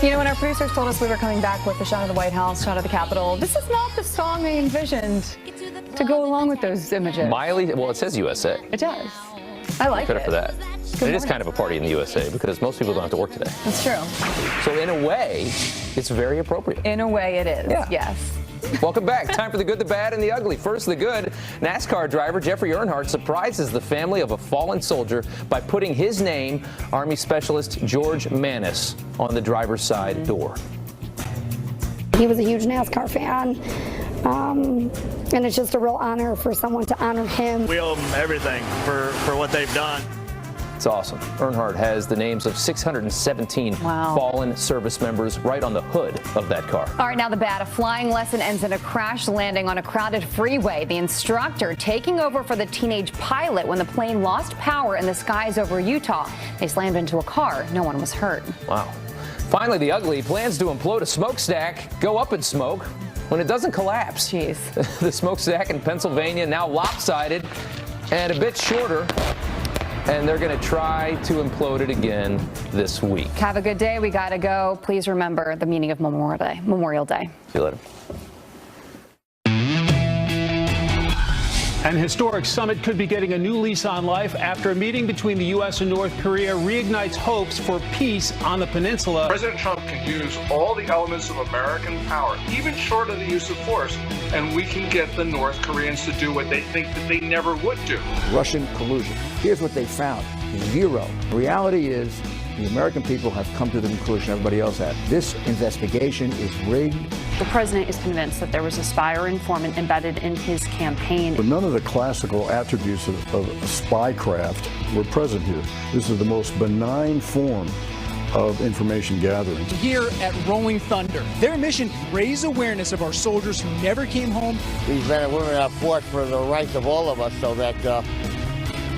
You know, when our producers told us we were coming back with a shot of the White House, shot of the Capitol, this is not the song I envisioned to go along with those images. Miley, well, it says USA. It does. I like Credit it. for that. And it is kind of a party in the USA because most people don't have to work today. That's true. So in a way, it's very appropriate. In a way it is, Yeah. yes. Welcome back. Time for the good, the bad, and the ugly. First, the good. NASCAR driver Jeffrey Earnhardt surprises the family of a fallen soldier by putting his name, Army Specialist George Manis, on the driver's side door. He was a huge NASCAR fan, and it's just a real honor for someone to honor him. We owe them everything for what they've done. It's awesome. Earnhardt has the names of 617 fallen service members right on the hood of that car. All right, now the bad. A flying lesson ends in a crash landing on a crowded freeway. The instructor taking over for the teenage pilot when the plane lost power in the skies over Utah. They slammed into a car. No one was hurt. Wow. Finally, the ugly. Plans to implode a smokestack go up in smoke when it doesn't collapse. Jeez. The smokestack in Pennsylvania now lopsided and a bit shorter. And they're going to try to implode it again this week. Have a good day. We got to go. Please remember the meaning of Memorial Day. See you later. An historic summit could be getting a new lease on life after a meeting between the U.S. and North Korea reignites hopes for peace on the peninsula. President Trump can use all the elements of American power, even short of the use of force, and we can get the North Koreans to do what they think that they never would do. Russian collusion. Here's what they found. Zero. Reality is the American people have come to the conclusion everybody else has. This investigation is rigged. The president is convinced that there was a spy or informant embedded in his campaign. But none of the classical attributes of spycraft were present here. This is the most benign form of information gathering. Here at Rolling Thunder, their mission, raise awareness of our soldiers who never came home. These men and women have fought for the rights of all of us so that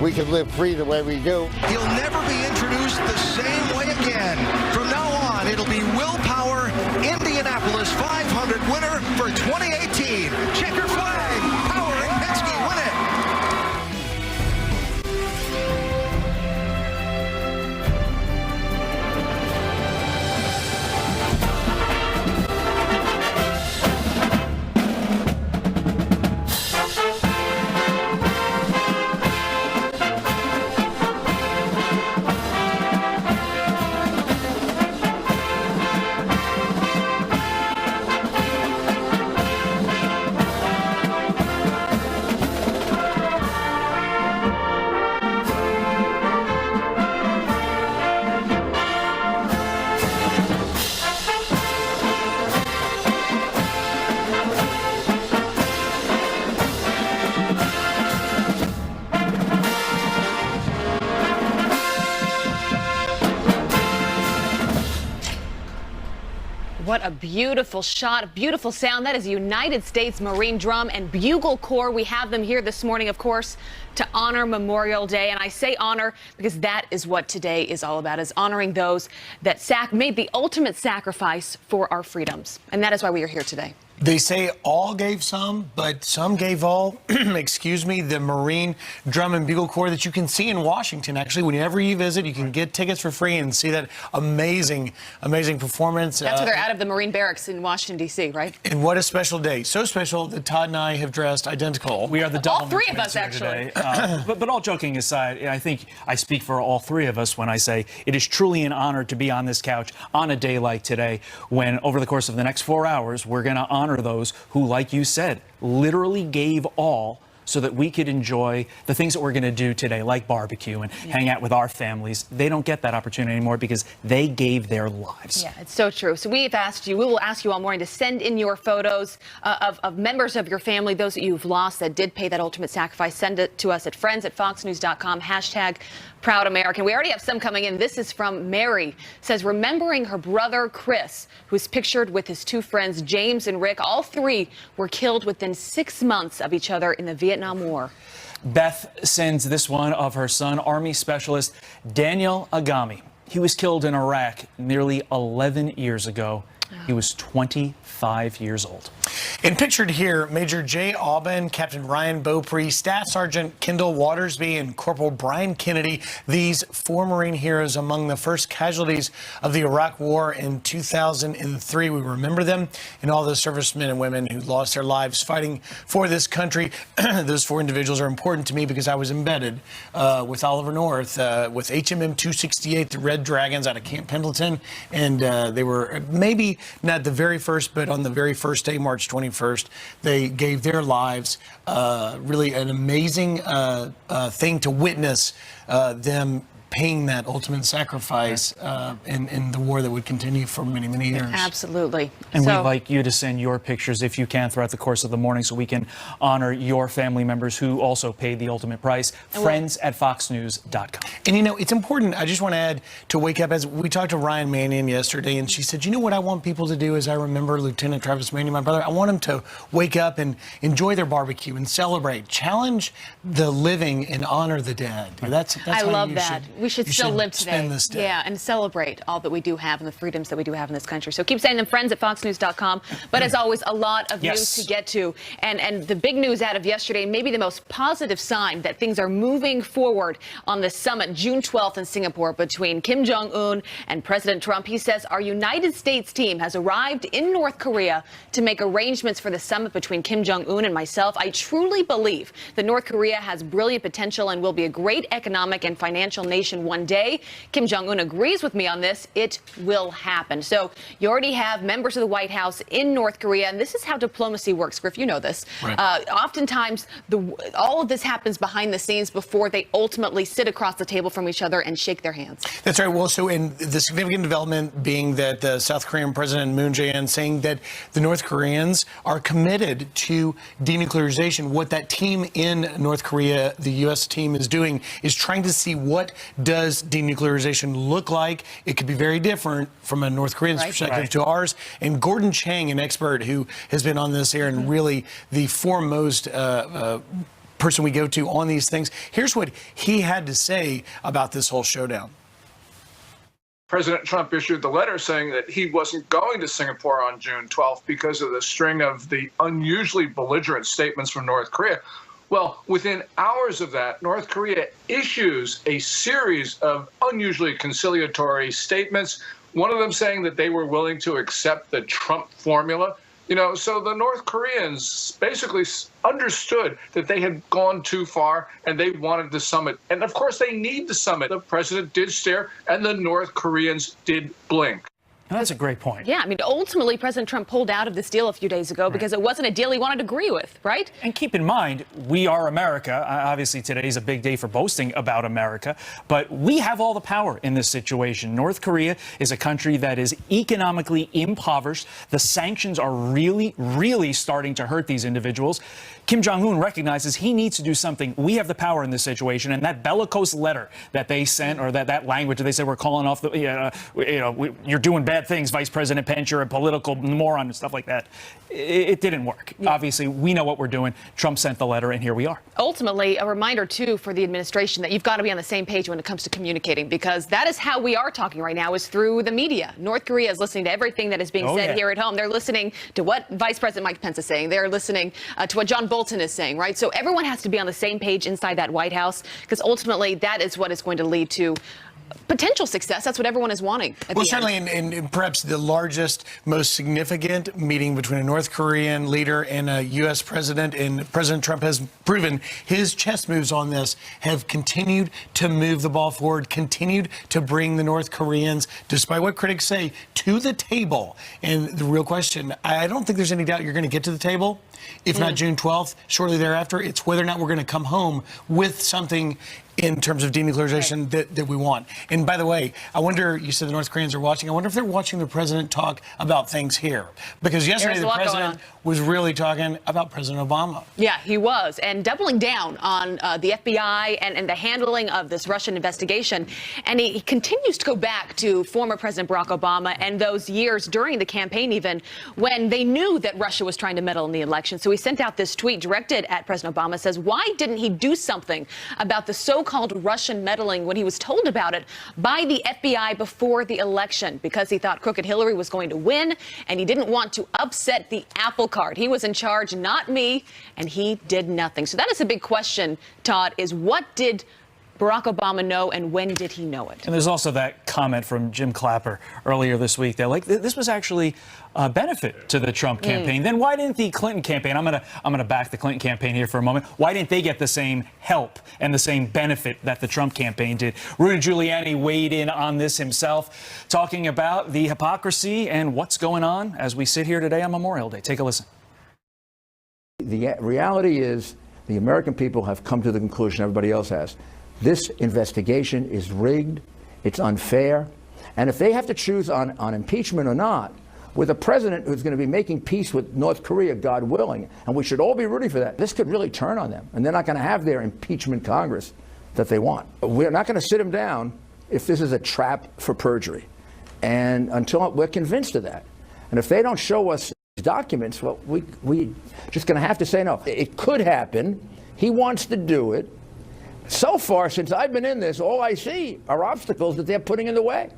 we can live free the way we do. He'll never be introduced the same way again. From now on, it'll be Will Power, Indianapolis 500 winner for 2018. Checker flag, Power and Penske win it. What a beautiful shot, a beautiful sound. That is United States Marine Drum and Bugle Corps. We have them here this morning, of course, to honor Memorial Day. And I say honor because that is what today is all about, is honoring those that made the ultimate sacrifice for our freedoms. And that is why we are here today. They say all gave some, but some gave all. Excuse me, the Marine Drum and Bugle Corps that you can see in Washington. Actually, whenever you visit, you can get tickets for free and see that amazing, amazing performance. That's where they're out of the Marine Barracks in Washington, D.C., right? And what a special day. So special that Todd and I have dressed identical. We are the all three of us, actually. But all joking aside, I think I speak for all three of us when I say it is truly an honor to be on this couch on a day like today, when over the course of the next 4 hours, we're going to honor those who, like you said, literally gave all so that we could enjoy the things that we're going to do today, like barbecue and hang out with our families. They don't get that opportunity anymore because they gave their lives. Yeah, it's so true. So we will ask you all morning to send in your photos of members of your family, those that you've lost that did pay that ultimate sacrifice. Send it to us at friends@foxnews.com, #Proud American. We already have some coming in. This is from Mary. Says, remembering her brother, Chris, who's pictured with his two friends, James and Rick. All three were killed within 6 months of each other in the Vietnam War. Beth sends this one of her son, Army Specialist Daniel Agami. He was killed in Iraq nearly 11 years ago. He was 25 years old. And pictured here, Major Jay Aubin, Captain Ryan Beaupre, Staff Sergeant Kendall Watersby, and Corporal Brian Kennedy. These four Marine heroes among the first casualties of the Iraq War in 2003. We remember them and all those servicemen and women who lost their lives fighting for this country. Those four individuals are important to me because I was embedded with Oliver North, with HMM 268, the Red Dragons out of Camp Pendleton. And they were maybe not the very first, but on the very first day, March 21st, they gave their lives. Really an amazing thing to witness them paying that ultimate sacrifice in the war that would continue for many, many years. Absolutely. And we'd like you to send your pictures, if you can, throughout the course of the morning so we can honor your family members who also paid the ultimate price. Friends@foxnews.com. And, you know, it's important. I just want to add to wake up, as we talked to Ryan Mannion yesterday, and she said, you know what I want people to do as I remember Lieutenant Travis Mannion, my brother, I want them to wake up and enjoy their barbecue and celebrate, challenge the living and honor the dead. That's I how love you that. We should you still should live today. spend this day. Yeah, and celebrate all that we do have and the freedoms that we do have in this country. So keep sending them, friends@foxnews.com. But as always, a lot of news to get to. And the big news out of yesterday, maybe the most positive sign that things are moving forward on the summit June 12th in Singapore between Kim Jong-un and President Trump. He says our United States team has arrived in North Korea to make arrangements for the summit between Kim Jong-un and myself. I truly believe that North Korea has brilliant potential and will be a great economic and financial nation one day. Kim Jong-un agrees with me on this. It will happen. So you already have members of the White House in North Korea, and this is how diplomacy works. Griff, you know this. Right. Oftentimes, all of this happens behind the scenes before they ultimately sit across the table from each other and shake their hands. That's right. Well, so in the significant development being that the South Korean President Moon Jae-in saying that the North Koreans are committed to denuclearization. What that team in North Korea, the U.S. team, is doing is trying to see what does denuclearization look like. It could be very different from a North Korean's perspective to ours. And Gordon Chang, an expert who has been on this air and really the foremost person we go to on these things, here's what he had to say about this whole showdown. President Trump issued the letter saying that he wasn't going to Singapore on June 12th because of the string of the unusually belligerent statements from North Korea. Well, within hours of that, North Korea issues a series of unusually conciliatory statements, one of them saying that they were willing to accept the Trump formula. You know, so the North Koreans basically understood that they had gone too far and they wanted the summit. And of course, they need the summit. The president did stare and the North Koreans did blink. That's a great point. Yeah, I mean, ultimately, President Trump pulled out of this deal a few days ago because it wasn't a deal he wanted to agree with, right? And keep in mind, we are America. Obviously, today is a big day for boasting about America, but we have all the power in this situation. North Korea is a country that is economically impoverished. The sanctions are really, really starting to hurt these individuals. Kim Jong-un recognizes he needs to do something. We have the power in this situation, and that bellicose letter that they sent, or that language that they said we're calling off the, you're doing bad things, Vice President Pence, you're a political moron and stuff like that. It didn't work. Yeah. Obviously, we know what we're doing. Trump sent the letter, and here we are. Ultimately, a reminder, too, for the administration that you've got to be on the same page when it comes to communicating, because that is how we are talking right now, is through the media. North Korea is listening to everything that is being said here at home. They're listening to what Vice President Mike Pence is saying. They're listening to what John Bolton is saying, right? So everyone has to be on the same page inside that White House, because ultimately that is what is going to lead to potential success. That's what everyone is wanting. Well, certainly, and perhaps the largest, most significant meeting between a North Korean leader and a U.S. president, and President Trump has proven his chess moves on this have continued to move the ball forward, continued to bring the North Koreans, despite what critics say, to the table. And the real question, I don't think there's any doubt you're going to get to the table. If not June 12th, shortly thereafter, it's whether or not we're going to come home with something in terms of denuclearization that we want. And by the way, I wonder, you said the North Koreans are watching. I wonder if they're watching the president talk about things here. Because yesterday the president was really talking about President Obama. Yeah, he was. And doubling down on the FBI and the handling of this Russian investigation. And he continues to go back to former President Barack Obama and those years during the campaign even when they knew that Russia was trying to meddle in the election. So he sent out this tweet directed at President Obama, says, why didn't he do something about the so-called so-called Russian meddling when he was told about it by the FBI before the election because he thought crooked Hillary was going to win and he didn't want to upset the apple cart. He was in charge, not me, and he did nothing. So that is a big question, Todd, is what did Barack Obama know and when did he know it? And there's also that comment from Jim Clapper earlier this week that this was actually a benefit to the Trump campaign. Then why didn't the Clinton campaign, I'm gonna back the Clinton campaign here for a moment, why didn't they get the same help and the same benefit that the Trump campaign did? Rudy Giuliani weighed in on this himself, talking about the hypocrisy and what's going on as we sit here today on Memorial Day. Take a listen. The reality is the American people have come to the conclusion everybody else has. This investigation is rigged, it's unfair, and if they have to choose on impeachment or not, with a president who's going to be making peace with North Korea, God willing, and we should all be rooting for that, this could really turn on them, and they're not going to have their impeachment Congress that they want. We're not going to sit them down if this is a trap for perjury, and until we're convinced of that. And if they don't show us documents, well, we just going to have to say no. It could happen. He wants to do it. So far, since I've been in this, all I see are obstacles that they're putting in the way.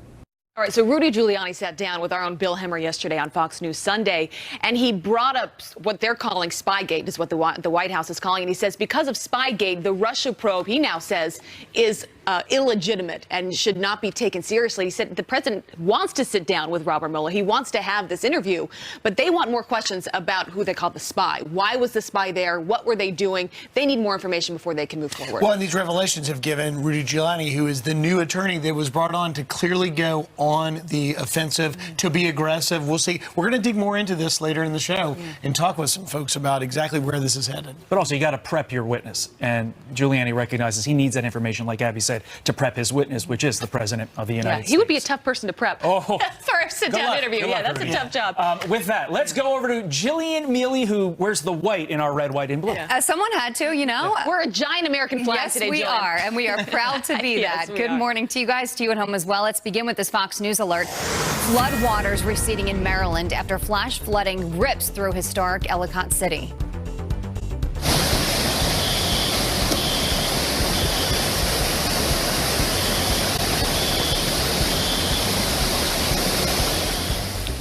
All right, so Rudy Giuliani sat down with our own Bill Hemmer yesterday on Fox News Sunday, and he brought up what they're calling Spygate, is what the White House is calling it. He says because of Spygate, the Russia probe, he now says, is illegitimate and should not be taken seriously. He said the president wants to sit down with Robert Mueller. He wants to have this interview, but they want more questions about who they call the spy. Why was the spy there? What were they doing? They need more information before they can move forward. Well, and these revelations have given Rudy Giuliani, who is the new attorney that was brought on to clearly go on the offensive, to be aggressive. We'll see. We're going to dig more into this later in the show and talk with some folks about exactly where this is headed. But also, you got to prep your witness. And Giuliani recognizes he needs that information, like Abby said, to prep his witness, which is the president of the United States. He would be a tough person to prep for a sit-down interview. Yeah, that's a tough job. With that, let's go over to Jillian Mealy, who wears the white in our red, white, and blue. Someone had to, you know. We're a giant American flag today, we Jillian. are, and we are proud to be Yes, that. we Good are. morning to you guys, to you at home as well. Let's begin with this Fox News alert. Flood waters receding in Maryland after flash flooding rips through historic Ellicott City.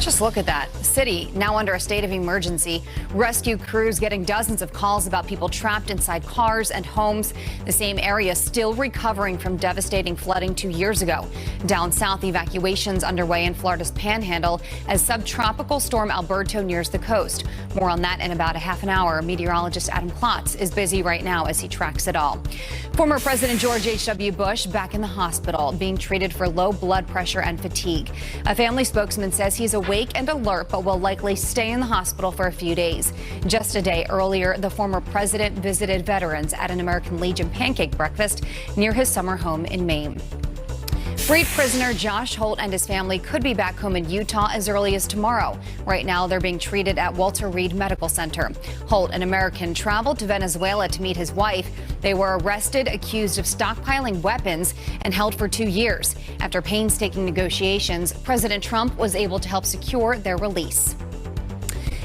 Just look at that. City now under a state of emergency. Rescue crews getting dozens of calls about people trapped inside cars and homes. The same area still recovering from devastating flooding 2 years ago. Down south, evacuations underway in Florida's Panhandle as subtropical storm Alberto nears the coast. More on that in about a half an hour. Meteorologist Adam Klotz is busy right now as he tracks it all. Former President George H.W. Bush back in the hospital being treated for low blood pressure and fatigue. A family spokesman says he's awake and alert, but will likely stay in the hospital for a few days. Just a day earlier, the former president visited veterans at an American Legion pancake breakfast near his summer home in Maine. Freed prisoner Josh Holt and his family could be back home in Utah as early as tomorrow. Right now, they're being treated at Walter Reed Medical Center. Holt, an American, traveled to Venezuela to meet his wife. They were arrested, accused of stockpiling weapons, and held for 2 years. After painstaking negotiations, President Trump was able to help secure their release.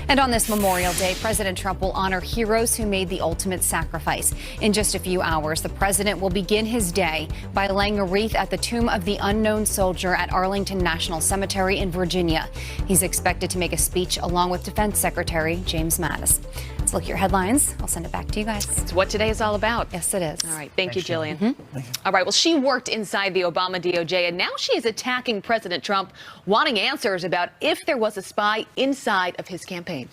And on this Memorial Day, President Trump will honor heroes who made the ultimate sacrifice. In just a few hours, the president will begin his day by laying a wreath at the tomb of the unknown soldier at Arlington National Cemetery in Virginia. He's expected to make a speech along with Defense Secretary James Mattis. Let's look at your headlines. I'll send it back to you guys. It's what today is all about. Yes, it is. All right. Thank you, Jillian. All right. Well, she worked inside the Obama DOJ, and now she is attacking President Trump, wanting answers about if there was a spy inside of his campaign.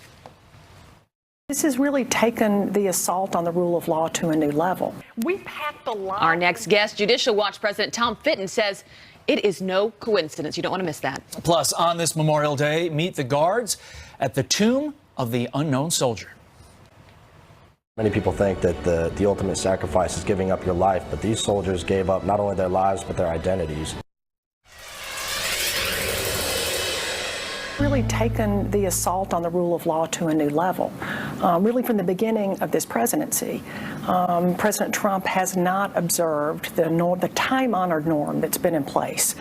This has really taken the assault on the rule of law to a new level. We packed the line. Our next guest, Judicial Watch President Tom Fitton, says it is no coincidence. You don't want to miss that. Plus, on this Memorial Day, meet the guards at the tomb of the unknown soldier. Many people think that the ultimate sacrifice is giving up your life, but these soldiers gave up not only their lives, but their identities. Really taken the assault on the rule of law to a new level. Really from the beginning of this presidency, President Trump has not observed the time-honored norm that's been in place,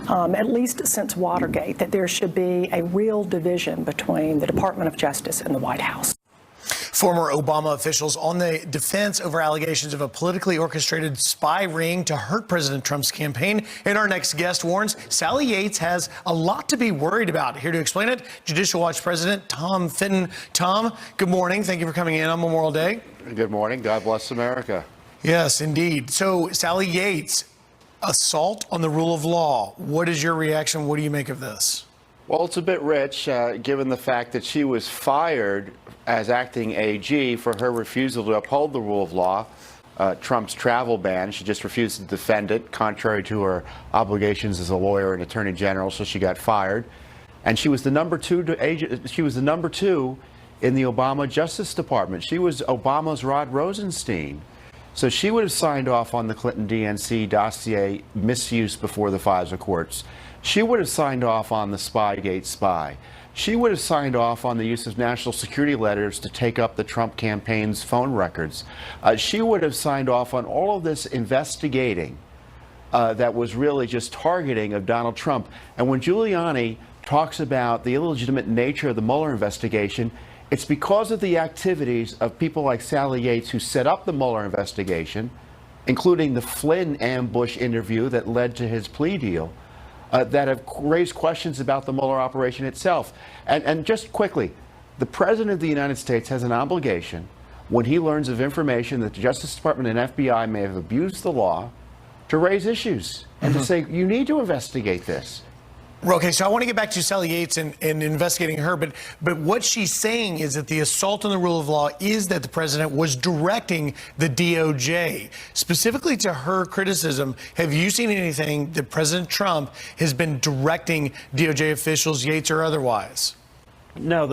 at least since Watergate, that there should be a real division between the Department of Justice and the White House. Former Obama officials on the defense over allegations of a politically orchestrated spy ring to hurt President Trump's campaign. And our next guest warns Sally Yates has a lot to be worried about. Here to explain it, Judicial Watch President Tom Fitton. Tom, good morning. Thank you for coming in on Memorial Day. Good morning. God bless America. Yes, indeed. So, Sally Yates, assault on the rule of law. What is your reaction? What do you make of this? Well, it's a bit rich, given the fact that she was fired as acting AG for her refusal to uphold the rule of law, Trump's travel ban. She just refused to defend it, contrary to her obligations as a lawyer and attorney general, so she got fired. And she was the number two in the Obama Justice Department. She was Obama's Rod Rosenstein. So she would have signed off on the Clinton DNC dossier misuse before the FISA courts. She would have signed off on the Spygate spy. She would have signed off on the use of national security letters to take up the Trump campaign's phone records. She would have signed off on all of this investigating that was really just targeting of Donald Trump. And when Giuliani talks about the illegitimate nature of the Mueller investigation, it's because of the activities of people like Sally Yates who set up the Mueller investigation, including the Flynn ambush interview that led to his plea deal, that have raised questions about the Mueller operation itself. And just quickly, the President of the United States has an obligation, when he learns of information that the Justice Department and FBI may have abused the law, to raise issues and to say, you need to investigate this. Okay, so I want to get back to Sally Yates and investigating her, but what she's saying is that the assault on the rule of law is that the president was directing the DOJ. Specifically to her criticism, have you seen anything that President Trump has been directing DOJ officials, Yates or otherwise? No,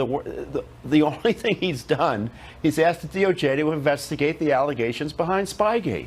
the only thing he's done is asked the DOJ to investigate the allegations behind Spygate.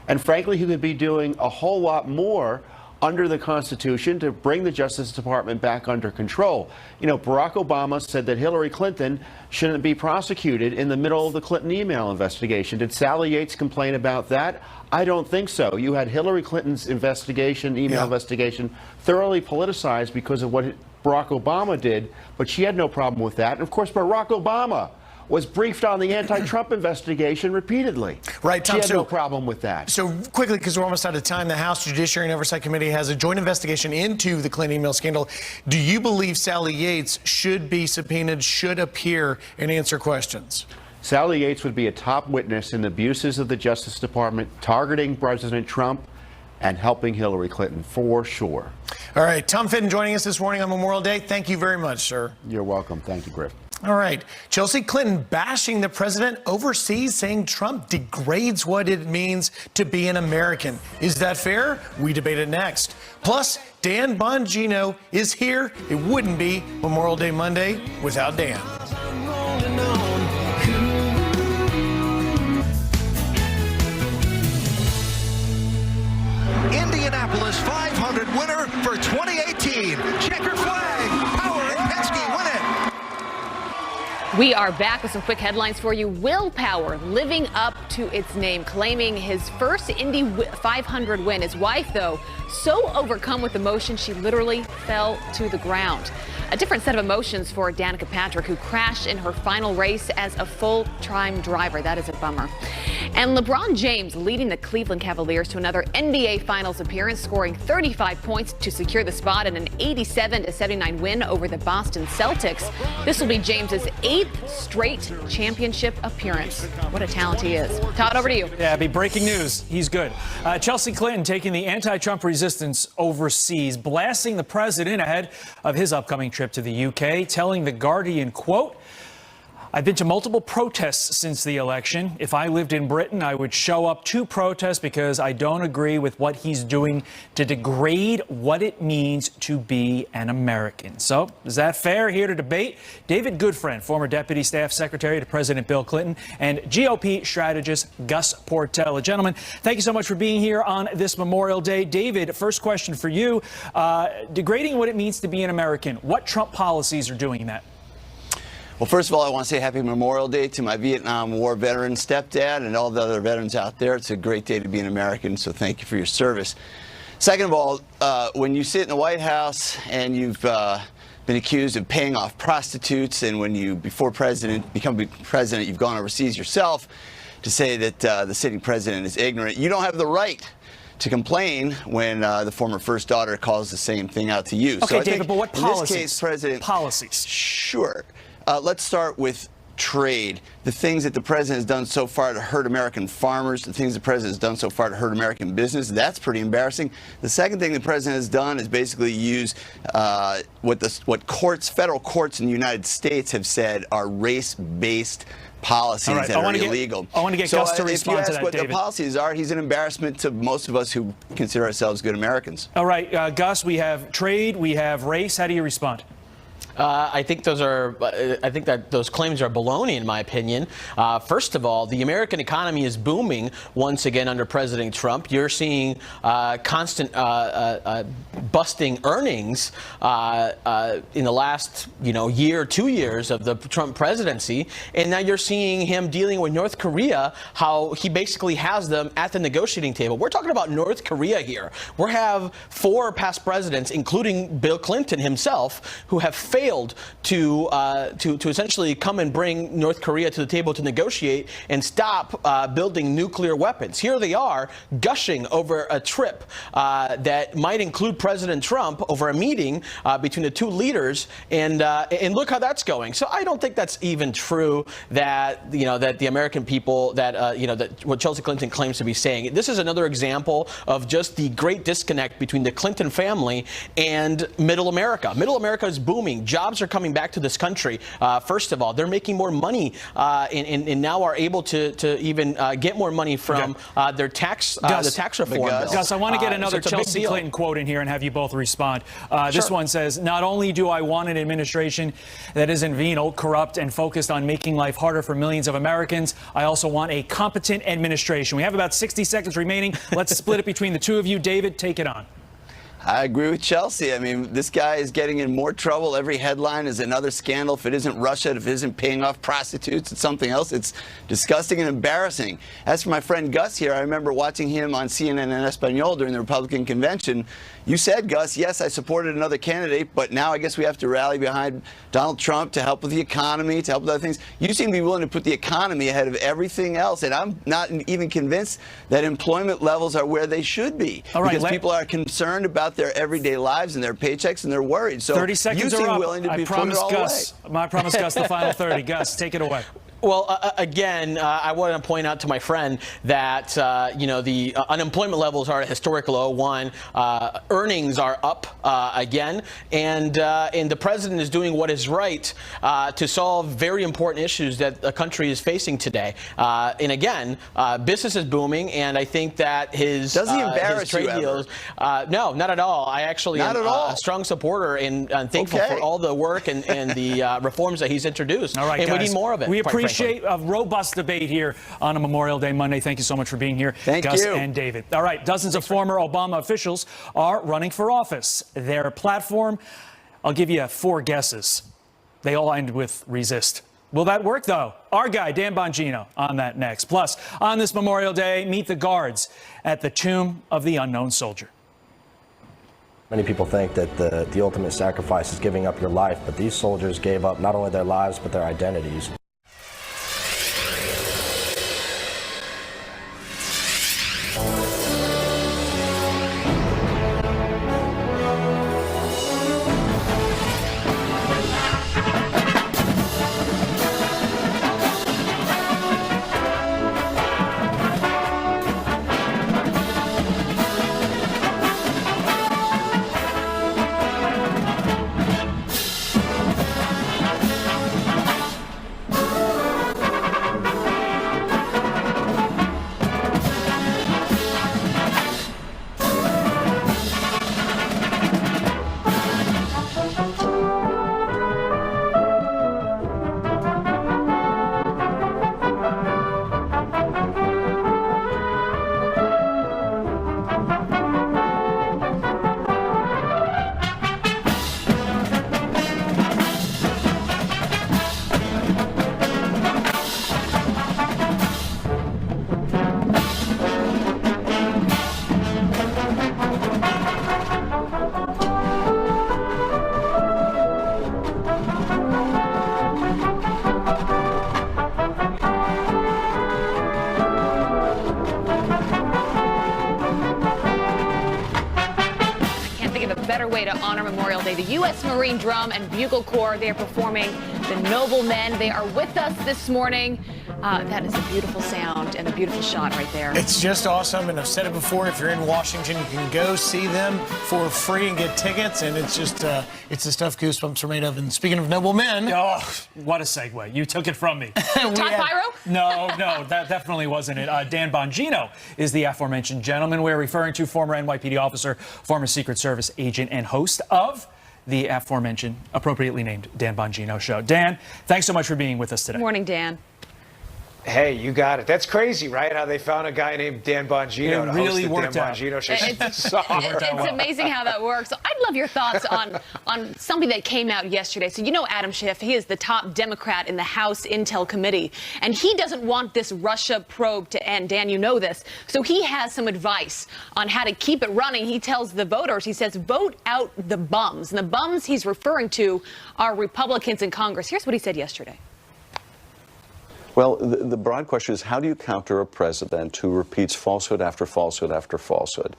And frankly, he could be doing a whole lot more under the Constitution to bring the Justice Department back under control. You know, Barack Obama said that Hillary Clinton shouldn't be prosecuted in the middle of the Clinton email investigation. Did Sally Yates complain about that? I don't think so. You had Hillary Clinton's investigation, investigation, thoroughly politicized because of what Barack Obama did, but she had no problem with that. And of course, Barack Obama was briefed on the anti-Trump investigation repeatedly. Right, Tom. She had no problem with that. So quickly, because we're almost out of time, the House Judiciary and Oversight Committee has a joint investigation into the Clinton email scandal. Do you believe Sally Yates should be subpoenaed, should appear and answer questions? Sally Yates would be a top witness in the abuses of the Justice Department, targeting President Trump and helping Hillary Clinton, for sure. All right, Tom Fitton joining us this morning on Memorial Day. Thank you very much, sir. You're welcome. Thank you, Griff. All right. Chelsea Clinton bashing the president overseas, saying Trump degrades what it means to be an American. Is that fair? We debate it next. Plus, Dan Bongino is here. It wouldn't be Memorial Day Monday without Dan. Indianapolis 500 winner for 2018. Checker flag. Power and Penske win it. We are back with some quick headlines for you. Will Power living up to its name, claiming his first Indy 500 win. His wife, though, so overcome with emotion, she literally fell to the ground. A different set of emotions for Danica Patrick, who crashed in her final race as a full-time driver. That is a bummer. And LeBron James leading the Cleveland Cavaliers to another NBA Finals appearance, scoring 35 points to secure the spot in an 87-79 win over the Boston Celtics. This will be James's 8th straight championship appearance. What a talent he is. Todd, over to you. Yeah, be breaking news. He's good. Chelsea Clinton taking the anti-Trump resistance overseas, blasting the president ahead of his upcoming trip to the UK, telling The Guardian, quote, I've been to multiple protests since the election. If I lived in Britain, I would show up to protests because I don't agree with what he's doing to degrade what it means to be an American. So, is that fair? Here to debate, David Goodfriend, former Deputy Staff Secretary to President Bill Clinton, and GOP strategist Gus Portella. Gentlemen, thank you so much for being here on this Memorial Day. David, first question for you. Degrading what it means to be an American, what Trump policies are doing that? Well, first of all, I want to say happy Memorial Day to my Vietnam War veteran stepdad and all the other veterans out there. It's a great day to be an American, so thank you for your service. Second of all, when you sit in the White House and you've been accused of paying off prostitutes, and when you, before become president, you've gone overseas yourself, to say that the sitting president is ignorant. You don't have the right to complain when the former first daughter calls the same thing out to you. Okay, so I David, think but what policies? In this case, President... Policies. Sure. Let's start with trade. The things that the president has done so far to hurt American farmers, the things the president has done so far to hurt American business, that's pretty embarrassing. The second thing the president has done is basically use what courts, federal courts in the United States have said are race-based policies that are illegal. I want to get Gus to respond to that, David. If you ask what the policies are, he's an embarrassment to most of us who consider ourselves good Americans. All right, Gus, we have trade, we have race. How do you respond? I think that those claims are baloney, in my opinion. First of all, the American economy is booming once again under President Trump. You're seeing constant busting earnings in the last year, 2 years of the Trump presidency, and now you're seeing him dealing with North Korea, how he basically has them at the negotiating table. We're talking about North Korea here. We have 4 past presidents, including Bill Clinton himself, who have failed to essentially come and bring North Korea to the table to negotiate and stop building nuclear weapons. Here they are gushing over a trip that might include President Trump, over a meeting between the 2 leaders, and look how that's going. So I don't think that's even true that that the American people that what Chelsea Clinton claims to be saying. This is another example of just the great disconnect between the Clinton family and Middle America. Middle America is booming. Jobs are coming back to this country. First of all, they're making more money and now are able to even get more money from their tax the tax reform bill. Gus, I want to get another Chelsea Clinton quote in here and have you both respond. This one says, "Not only do I want an administration that isn't venal, corrupt, and focused on making life harder for millions of Americans, I also want a competent administration." We have about 60 seconds remaining. Let's split it between the 2 of you. David, take it on. I agree with Chelsea. I mean, this guy is getting in more trouble. Every headline is another scandal. If it isn't Russia, if it isn't paying off prostitutes, it's something else. It's disgusting and embarrassing. As for my friend Gus here, I remember watching him on CNN en Espanol during the Republican convention. You said, Gus, yes, I supported another candidate, but now I guess we have to rally behind Donald Trump to help with the economy, to help with other things. You seem to be willing to put the economy ahead of everything else, and I'm not even convinced that employment levels are where they should be. All right, because people are concerned about their everyday lives and their paychecks, and they're worried. So 30 seconds you seem are up. willing to be I promise put it all Gus. I promise Gus the final 30. Gus, take it away. Well, again, I want to point out to my friend that, the unemployment levels are at a historic low. One, earnings are up again, and the president is doing what is right to solve very important issues that the country is facing today. And again, business is booming, and I think that his does he embarrass his trade you deals? No, not at all. I actually am a strong supporter and thankful for all the work and the reforms that he's introduced. All right, and guys, we need more of it. We appreciate a robust debate here on a Memorial Day Monday. Thank you so much for being here, Gus and David. All right, dozens of former Obama officials are running for office. Their platform, I'll give you 4 guesses. They all end with resist. Will that work, though? Our guy, Dan Bongino, on that next. Plus, on this Memorial Day, meet the guards at the Tomb of the Unknown Soldier. Many people think that the ultimate sacrifice is giving up your life, but these soldiers gave up not only their lives, but their identities. U.S. Marine Drum and Bugle Corps. They are performing The Noble Men. They are with us this morning. That is a beautiful sound and a beautiful shot right there. It's just awesome, and I've said it before, if you're in Washington, you can go see them for free and get tickets, and it's just, it's the stuff Goosebumps are made of. And speaking of noble men... Oh, what a segue. You took it from me. Todd Pyro? No, that definitely wasn't it. Dan Bongino is the aforementioned gentleman we're referring to, former NYPD officer, former Secret Service agent, and host of the aforementioned, appropriately named Dan Bongino Show. Dan, thanks so much for being with us today. Morning, Dan. Hey, you got it. That's crazy, right? How they found a guy named Dan Bongino to host the Dan Bongino Show. It's amazing how that works. I'd love your thoughts on something that came out yesterday. So you know Adam Schiff, he is the top Democrat in the House Intel Committee, and he doesn't want this Russia probe to end. Dan, you know this. So he has some advice on how to keep it running. He tells the voters, he says, vote out the bums. And the bums he's referring to are Republicans in Congress. Here's what he said yesterday. Well, the broad question is, how do you counter a president who repeats falsehood after falsehood after falsehood,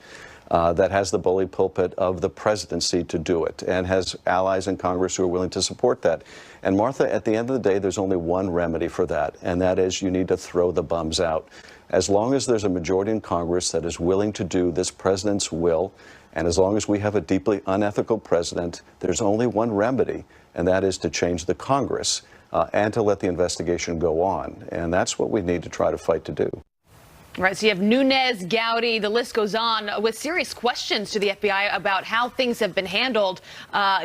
that has the bully pulpit of the presidency to do it, and has allies in Congress who are willing to support that? And Martha, at the end of the day, there's only one remedy for that, and that is you need to throw the bums out. As long as there's a majority in Congress that is willing to do this president's will, and as long as we have a deeply unethical president, there's only one remedy, and that is to change the Congress. And to let the investigation go on. And that's what we need to try to fight to do. Right, so you have Nunes, Gowdy, the list goes on, with serious questions to the FBI about how things have been handled.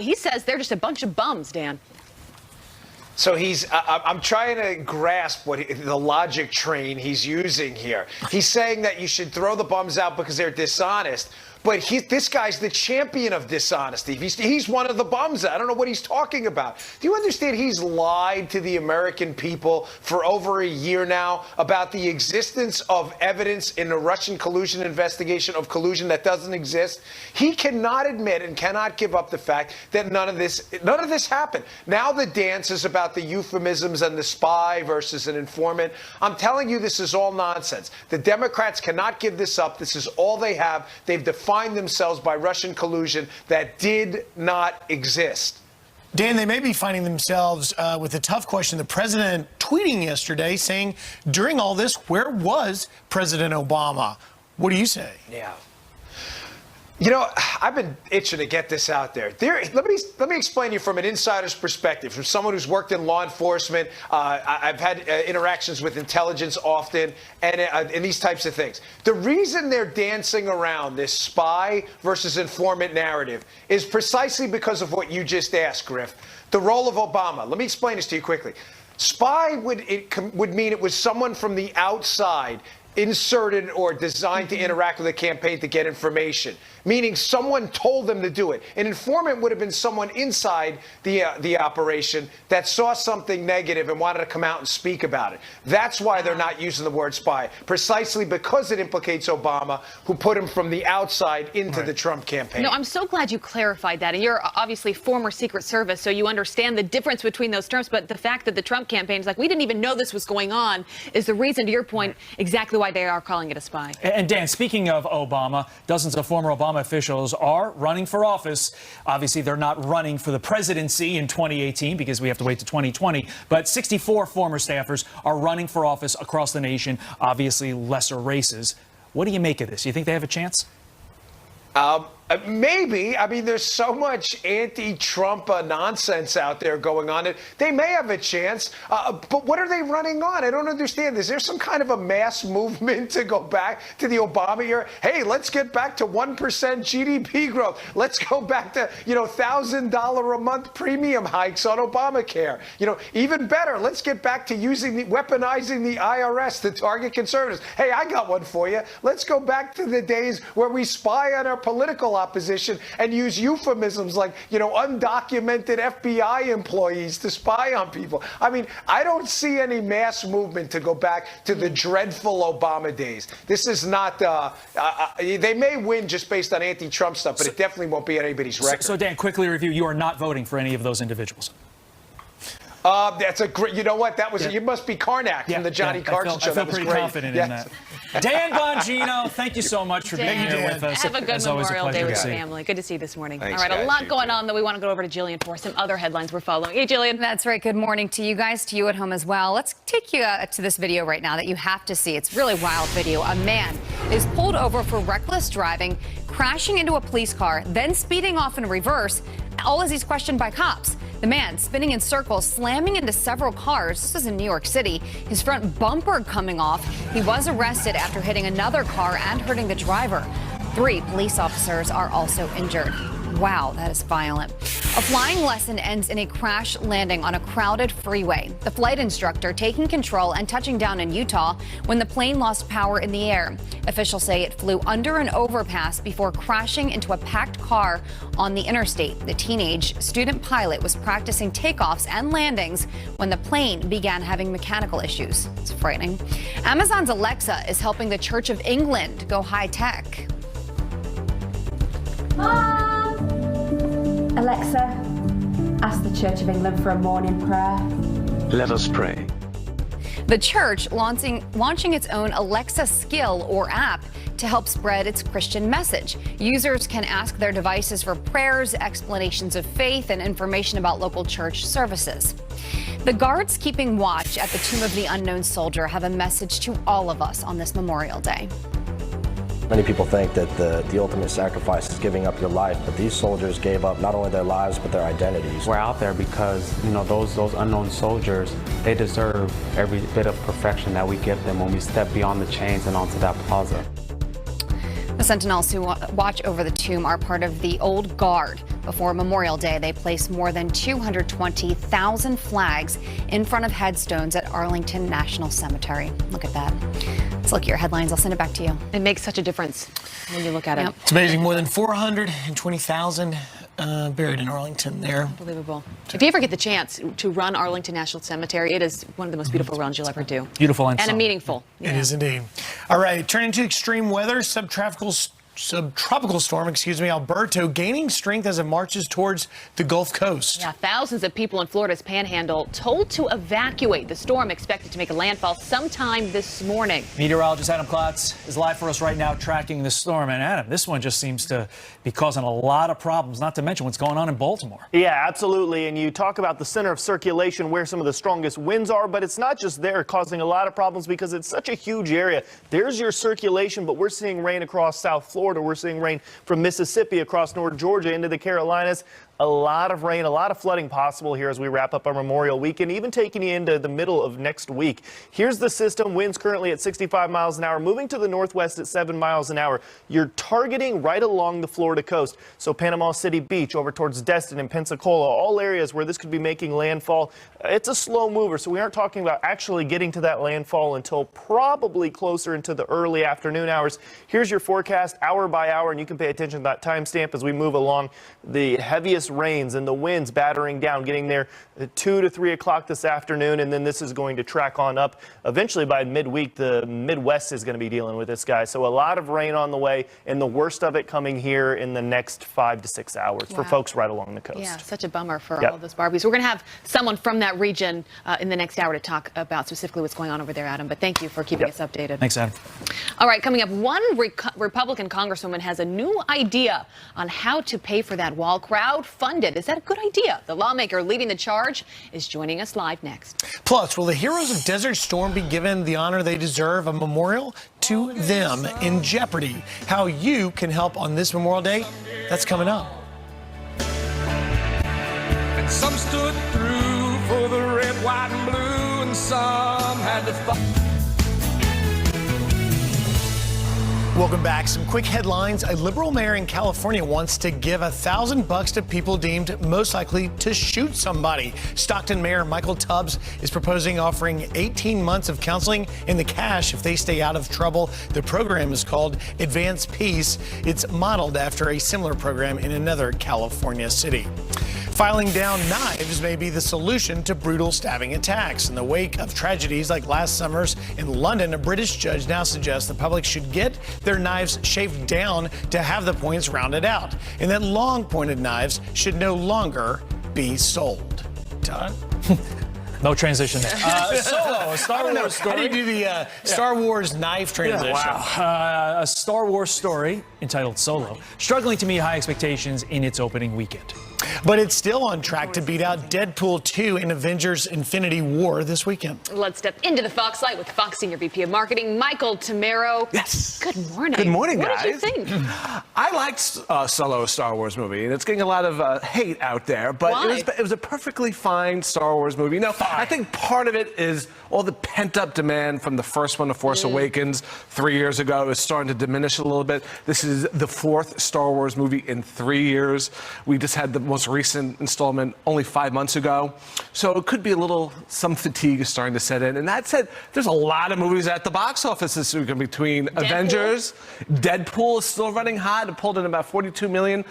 He says they're just a bunch of bums, Dan. So I'm trying to grasp the logic train he's using here. He's saying that you should throw the bums out because they're dishonest. But this guy's the champion of dishonesty. He's one of the bums. I don't know what he's talking about. Do you understand he's lied to the American people for over a year now about the existence of evidence in the Russian collusion investigation of collusion that doesn't exist? He cannot admit and cannot give up the fact that none of this happened. Now the dance is about the euphemisms and the spy versus an informant. I'm telling you, this is all nonsense. The Democrats cannot give this up. This is all they have. They've defined themselves by Russian collusion that did not exist. Dan, they may be finding themselves with a tough question. The president tweeting yesterday saying, during all this, where was President Obama? What do you say? Yeah. You know, I've been itching to get this out there. Let me explain to you from an insider's perspective, from someone who's worked in law enforcement. I've had interactions with intelligence often, and these types of things. The reason they're dancing around this spy versus informant narrative is precisely because of what you just asked, Griff. The role of Obama. Let me explain this to you quickly. Spy would mean it was someone from the outside inserted or designed to interact with a campaign to get information, meaning someone told them to do it. An informant would have been someone inside the operation that saw something negative and wanted to come out and speak about it. That's why they're not using the word spy, precisely because it implicates Obama, who put him from the outside into the Trump campaign. No, I'm so glad you clarified that. And you're obviously former Secret Service, so you understand the difference between those terms. But the fact that the Trump campaign is like, we didn't even know this was going on, is the reason, to your point, exactly why they are calling it a spy. And Dan, speaking of Obama, dozens of former Obama officials are running for office. Obviously, they're not running for the presidency in 2018 because we have to wait to 2020. But 64 former staffers are running for office across the nation, obviously lesser races. What do you make of this? You think they have a chance? Maybe. I mean, there's so much anti-Trump nonsense out there going on. They may have a chance, but what are they running on? I don't understand. Is there some kind of a mass movement to go back to the Obama era? Hey, let's get back to 1% GDP growth. Let's go back to, $1,000 a month premium hikes on Obamacare. Even better, let's get back to weaponizing the IRS to target conservatives. Hey, I got one for you. Let's go back to the days where we spy on our political opposition and use euphemisms like, undocumented FBI employees to spy on people. I mean, I don't see any mass movement to go back to the dreadful Obama days. This is not, they may win just based on anti-Trump stuff, but it definitely won't be anybody's record. So Dan, quickly review, you are not voting for any of those individuals. That's a great. You know what? That was. You must be Karnak from the Johnny Carson show. I feel That was pretty great. confident in that. Dan Bongino, thank you so much for being here with us. Have a good It's always a Memorial Day with pleasure your to see you. family. Good to see you this morning. Thanks, All right, a guys. lot You going on that we want to go over to Jillian for some other headlines we're following. Hey, Jillian. That's right. Good morning to you guys, to you at home as well. Let's take you to this video right now that you have to see. It's really wild video. A man is pulled over for reckless driving, crashing into a police car, then speeding off in reverse, all as he's questioned by cops. The man spinning in circles, slamming into several cars. This is in New York City. His front bumper coming off. He was arrested after hitting another car and hurting the driver. 3 police officers are also injured. Wow, that is violent. A flying lesson ends in a crash landing on a crowded freeway. The flight instructor taking control and touching down in Utah when the plane lost power in the air. Officials say it flew under an overpass before crashing into a packed car on the interstate. The teenage student pilot was practicing takeoffs and landings when the plane began having mechanical issues. It's frightening. Amazon's Alexa is helping the Church of England go high tech. Alexa, ask the Church of England for a morning prayer. Let us pray. The church launching its own Alexa skill or app to help spread its Christian message. Users can ask their devices for prayers, explanations of faith, and information about local church services. The guards keeping watch at the Tomb of the Unknown Soldier have a message to all of us on this Memorial Day. Many people think that the ultimate sacrifice is giving up your life, but these soldiers gave up not only their lives, but their identities. We're out there because, those unknown soldiers, they deserve every bit of perfection that we give them when we step beyond the chains and onto that plaza. The Sentinels who watch over the tomb are part of the Old Guard. Before Memorial Day, they placed more than 220,000 flags in front of headstones at Arlington National Cemetery. Look at that. Let's look at your headlines. I'll send it back to you. It makes such a difference when you look at it. It's amazing. More than 420,000 buried in Arlington there. Unbelievable. If you ever get the chance to run Arlington National Cemetery, it is one of the most beautiful runs you'll ever do. Beautiful and a meaningful. It is indeed. All right, turning to extreme weather, subtropical storm, Alberto gaining strength as it marches towards the Gulf Coast. Yeah, thousands of people in Florida's Panhandle told to evacuate. The storm expected to make a landfall sometime this morning. Meteorologist Adam Klotz is live for us right now tracking the storm. And Adam, this one just seems to be causing a lot of problems, not to mention what's going on in Baltimore. Yeah, absolutely. And you talk about the center of circulation where some of the strongest winds are, but it's not just there causing a lot of problems because it's such a huge area. There's your circulation, but we're seeing rain across South Florida. We're seeing rain from Mississippi across North Georgia into the Carolinas. A lot of rain, a lot of flooding possible here as we wrap up our Memorial Weekend, even taking you into the middle of next week. Here's the system. Winds currently at 65 miles an hour, moving to the northwest at 7 miles an hour. You're targeting right along the Florida coast. So Panama City Beach over towards Destin and Pensacola, all areas where this could be making landfall. It's a slow mover, so we aren't talking about actually getting to that landfall until probably closer into the early afternoon hours. Here's your forecast hour by hour, and you can pay attention to that timestamp as we move along. The heaviest rains and the winds battering down, getting there at 2 to 3 o'clock this afternoon, and then this is going to track on up. Eventually by midweek, the Midwest is going to be dealing with this, guys. So a lot of rain on the way, and the worst of it coming here in the next 5 to 6 hours for folks right along the coast. Yeah, such a bummer for all those Barbies. We're going to have someone from that region in the next hour to talk about specifically what's going on over there, Adam. But thank you for keeping us updated. Thanks, Adam. All right, coming up, one Republican congresswoman has a new idea on how to pay for that wall. Crowd-funded. Is that a good idea? The lawmaker leading the charge is joining us live next. Plus, will the heroes of Desert Storm be given the honor they deserve, a memorial to them in jeopardy? How you can help on this Memorial Day, that's coming up. And some stood through for the red, white, and blue, and some had to fight. Welcome back. Some quick headlines. A liberal mayor in California wants to give $1,000 to people deemed most likely to shoot somebody. Stockton Mayor Michael Tubbs is proposing offering 18 months of counseling in the cash if they stay out of trouble. The program is called Advance Peace. It's modeled after a similar program in another California city. Filing down knives may be the solution to brutal stabbing attacks. In the wake of tragedies like last summer's in London, a British judge now suggests the public should get their knives shaved down to have the points rounded out, and that long-pointed knives should no longer be sold. Todd? No transition there. Solo, a Star Wars story. How do you do the Star Wars knife transition? Wow. A Star Wars story entitled Solo, struggling to meet high expectations in its opening weekend. But it's still on track to beat out Deadpool 2 in Avengers Infinity War this weekend. Let's step into the Fox light with Fox Senior VP of Marketing, Michael Tamero. Yes. Good morning. Good morning, what guys. What did you think? I liked Solo, a Star Wars movie, and it's getting a lot of hate out there, but it was a perfectly fine Star Wars movie. You know, I think part of it is all the pent-up demand from the first one, The Force Awakens, 3 years ago, is starting to diminish a little bit. This is the fourth Star Wars movie in 3 years. We just had the most recent installment only 5 months ago. So it could be some fatigue is starting to set in. And that said, there's a lot of movies at the box office this weekend between Avengers. Deadpool is still running hot. It pulled in about 42 million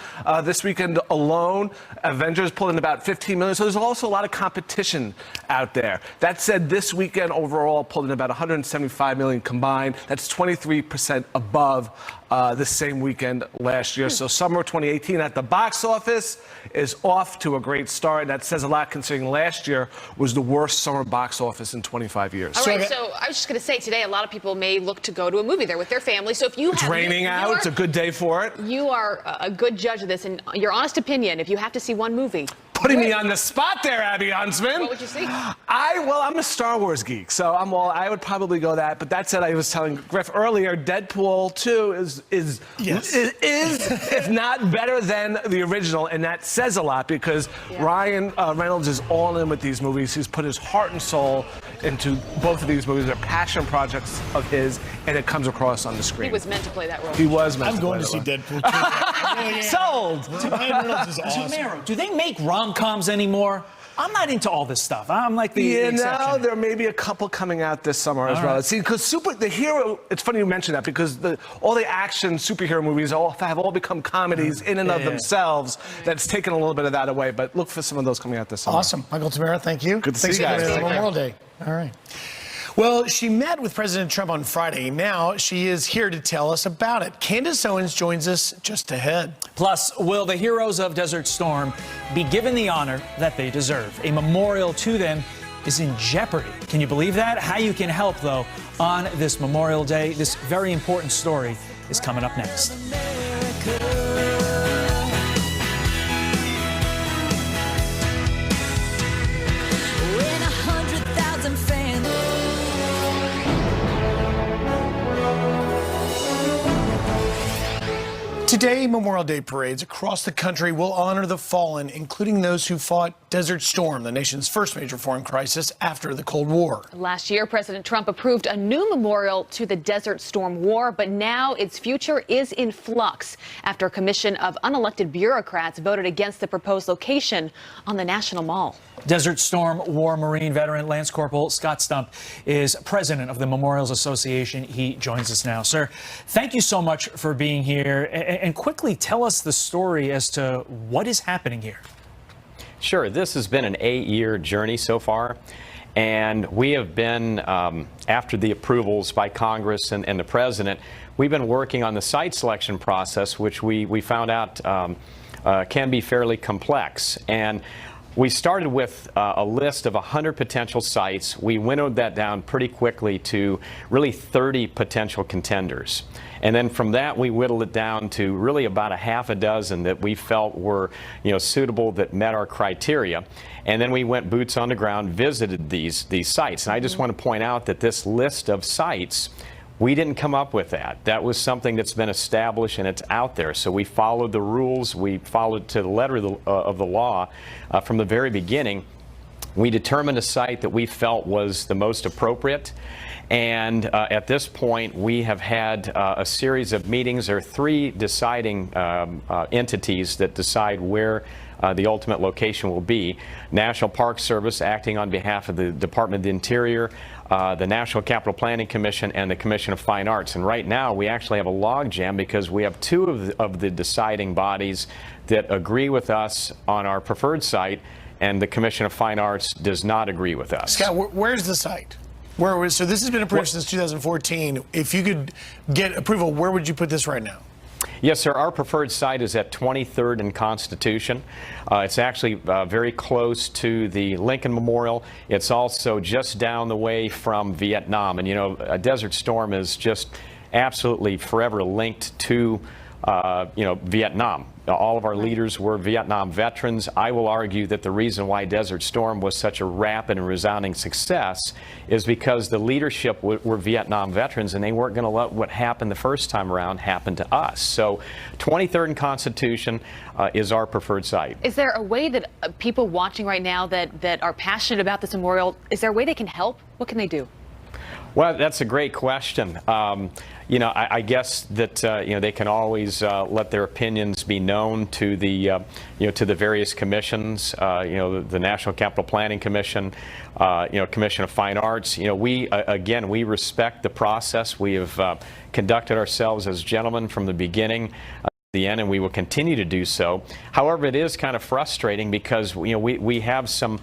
this weekend alone. Avengers pulled in about 15 million. So there's also a lot of competition out there. That said, this weekend overall pulled in about 175 million combined. That's 23% above the same weekend last year. So summer 2018 at the box office is off to a great start. That says a lot considering last year was the worst summer box office in 25 years. All right, so I was just going to say today a lot of people may look to go to a movie there with their family. So if you have... It's raining out. It's a good day for it. You are a good judge of this. And your honest opinion, if you have to see one movie... Putting me on the spot there, Abby Huntsman. What would you see? I'm a Star Wars geek, so I would probably go that. But that said, I was telling Griff earlier, Deadpool 2 is if not better than the original, and that says a lot because Ryan Reynolds is all in with these movies. He's put his heart and soul into both of these movies. They're passion projects of his, and it comes across on the screen. He was meant to play that role. He was meant I'm to play going to see that Deadpool 2. Sold. Ryan Reynolds is awesome. Tamero, do they make rom-coms anymore? I'm not into all this stuff. I'm like the exception. There may be a couple coming out this summer as well. See, because the hero, it's funny you mention that because all the action superhero movies have all become comedies in and of themselves. That's taken a little bit of that away. But look for some of those coming out this summer. Awesome. Michael Tamero, thank you. Good to see you Thanks guys. for Memorial Day. All right. Well, she met with President Trump on Friday. Now she is here to tell us about it. Candace Owens joins us just ahead. Plus, will the heroes of Desert Storm be given the honor that they deserve? A memorial to them is in jeopardy. Can you believe that? How you can help, though, on this Memorial Day. This very important story is coming up next. Today, Memorial Day parades across the country will honor the fallen, including those who fought Desert Storm, the nation's first major foreign crisis after the Cold War. Last year, President Trump approved a new memorial to the Desert Storm War, but now its future is in flux after a commission of unelected bureaucrats voted against the proposed location on the National Mall. Desert Storm War Marine veteran Lance Corporal Scott Stump is president of the Memorials Association. He joins us now. Sir, thank you so much for being here. And quickly tell us the story as to what is happening here. Sure. This has been an 8-year journey so far. And we have been, after the approvals by Congress and the president, we've been working on the site selection process, which we found out can be fairly complex. And we started with a list of 100 potential sites. We winnowed that down pretty quickly to really 30 potential contenders. And then from that, we whittled it down to really about a half a dozen that we felt were, suitable, that met our criteria. And then we went boots on the ground, visited these sites. And I just want to point out that this list of sites, we didn't come up with that. That was something that's been established and it's out there. So we followed the rules. We followed to the letter of the law from the very beginning. We determined a site that we felt was the most appropriate. And at this point, we have had a series of meetings. There are 3 deciding entities that decide where the ultimate location will be. National Park Service, acting on behalf of the Department of the Interior, the National Capital Planning Commission, and the Commission of Fine Arts. And right now, we actually have a logjam because we have 2 of the deciding bodies that agree with us on our preferred site, and the Commission of Fine Arts does not agree with us. Scott, where's the site? So this has been approved since 2014. If you could get approval, where would you put this right now? Yes, sir. Our preferred site is at 23rd and Constitution. It's actually very close to the Lincoln Memorial. It's also just down the way from Vietnam. And, you know, Desert Storm is just absolutely forever linked to, you know, Vietnam. All of our leaders were Vietnam veterans. I will argue that the reason why Desert Storm was such a rapid and resounding success is because the leadership were Vietnam veterans, and they weren't going to let what happened the first time around happen to us. So 23rd and Constitution is our preferred site. Is there a way that people watching right now that are passionate about this memorial, is there a way they can help? What can they do? Well, that's a great question. You know, I guess that you know, they can always let their opinions be known to the you know, to the various commissions. You know, the National Capital Planning Commission, you know, Commission of Fine Arts. You know, we again, we respect the process. We have conducted ourselves as gentlemen from the beginning. The end, and we will continue to do so. However, it is kind of frustrating because, you know, we have some,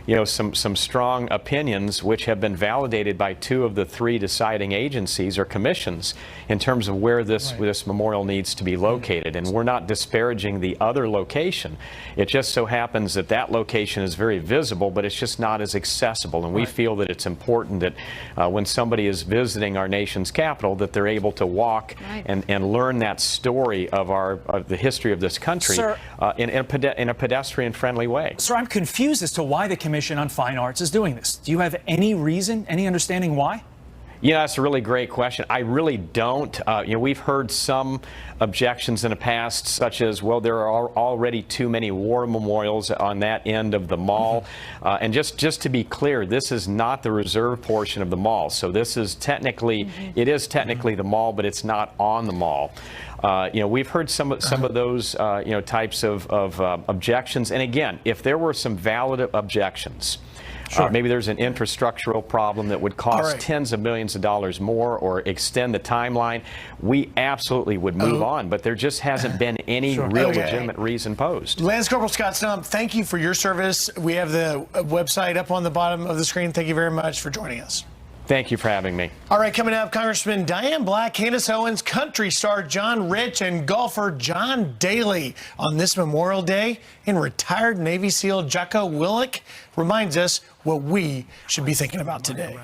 you know, some strong opinions which have been validated by 2 of the 3 deciding agencies or commissions in terms of where this memorial needs to be located. And we're not disparaging the other location. It just so happens that that location is very visible, but it's just not as accessible. And we feel that it's important that when somebody is visiting our nation's capital, that they're able to walk and learn that story of the history of this country in a pedestrian-friendly way. Sir, I'm confused as to why the Commission on Fine Arts is doing this. Do you have any reason, any understanding why? Yeah, that's a really great question. I really don't. You know, we've heard some objections in the past, such as, well, there are already too many war memorials on that end of the mall. And just to be clear, this is not the reserve portion of the mall. So this is technically, it is technically the mall, but it's not on the mall. You know, we've heard some of those you know, types of objections. And again, if there were some valid objections, maybe there's an infrastructural problem that would cost tens of millions of dollars more or extend the timeline, we absolutely would move on. But there just hasn't been any real legitimate reason posed. Lance Corporal Scott Stump, thank you for your service. We have the website up on the bottom of the screen. Thank you very much for joining us. Thank you for having me. All right, coming up, Congressman Diane Black, Candace Owens, country star John Rich, and golfer John Daly on this Memorial Day. And retired Navy SEAL Jocko Willink reminds us what we should be thinking about today.